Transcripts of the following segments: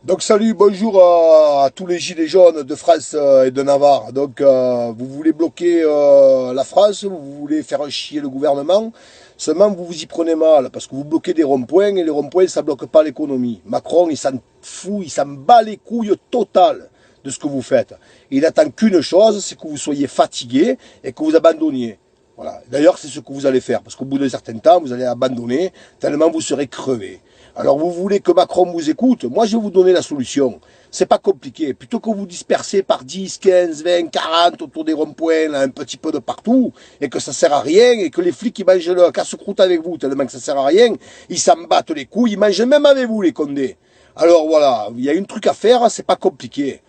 Donc salut, bonjour à tous les gilets jaunes de France et de Navarre. Donc vous voulez bloquer la France, vous voulez faire chier le gouvernement. Seulement vous vous y prenez mal parce que vous bloquez des ronds-points et les ronds-points ça bloque pas l'économie. Macron il s'en fout, il s'en bat les couilles totales de ce que vous faites. Il attend qu'une chose, c'est que vous soyez fatigué et que vous abandonniez. Voilà. D'ailleurs, c'est ce que vous allez faire, parce qu'au bout d'un certain temps, vous allez abandonner, tellement vous serez crevé. Alors, vous voulez que Macron vous écoute? Moi, je vais vous donner la solution. C'est pas compliqué. Plutôt que vous disperser par 10, 15, 20, 40 autour des ronds-points, là, un petit peu de partout, et que ça sert à rien, et que les flics, ils mangent le casse-croûte avec vous, tellement que ça sert à rien, ils s'en battent les couilles, ils mangent même avec vous, les condés. Alors, voilà. Il y a un truc à faire, c'est pas compliqué.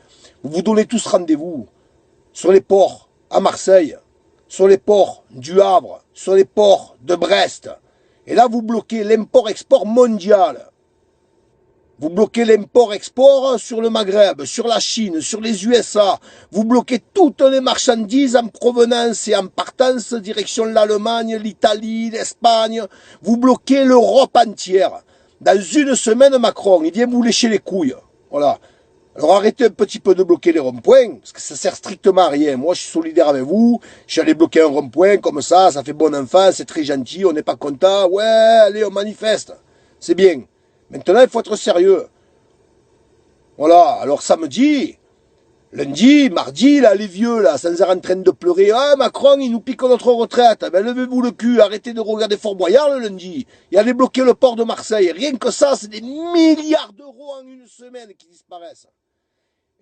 Vous vous donnez tous rendez-vous sur les ports à Marseille, sur les ports du Havre, sur les ports de Brest. Et là, vous bloquez l'import-export mondial. Vous bloquez l'import-export sur le Maghreb, sur la Chine, sur les USA. Vous bloquez toutes les marchandises en provenance et en partance, direction l'Allemagne, l'Italie, l'Espagne. Vous bloquez l'Europe entière. Dans une semaine, Macron, il vient vous lécher les couilles. Voilà. Alors arrêtez un petit peu de bloquer les ronds-points, parce que ça sert strictement à rien. Moi, je suis solidaire avec vous. Je suis allé bloquer un rond-point comme ça fait bon enfant, c'est très gentil, on n'est pas content. Ouais, allez, on manifeste. C'est bien. Maintenant, il faut être sérieux. Voilà. Alors samedi, lundi, mardi, là, les vieux, là, sans arrêt en train de pleurer. Ah, Macron, il nous pique notre retraite. Ben, levez-vous le cul, arrêtez de regarder Fort Boyard le lundi. Et allez bloquer le port de Marseille. Rien que ça, c'est des milliards d'euros en une semaine qui disparaissent.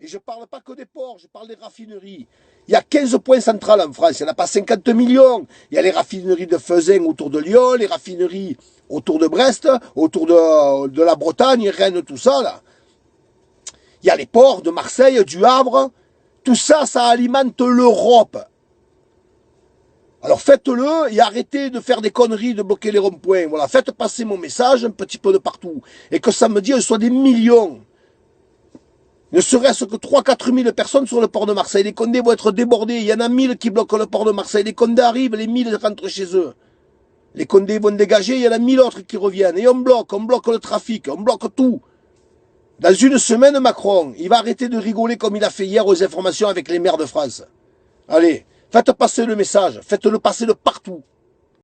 Et je ne parle pas que des ports, je parle des raffineries. Il y a 15 points centrales en France, il n'y en a pas 50 millions. Il y a les raffineries de Fezin autour de Lyon, les raffineries autour de Brest, autour de la Bretagne, Rennes, tout ça, là. Il y a les ports de Marseille, du Havre. Tout ça, ça alimente l'Europe. Alors faites-le et arrêtez de faire des conneries, de bloquer les ronds-points. Voilà, faites passer mon message un petit peu de partout. Et que samedi, ce soit des millions. Ne serait-ce que 3-4 000 personnes sur le port de Marseille. Les Condés vont être débordés. Il y en a 1000 qui bloquent le port de Marseille. Les Condés arrivent, les 1000 rentrent chez eux. Les Condés vont dégager, il y en a 1000 autres qui reviennent. Et on bloque le trafic, on bloque tout. Dans une semaine, Macron, il va arrêter de rigoler comme il a fait hier aux informations avec les maires de France. Allez, faites passer le message, faites-le passer de partout.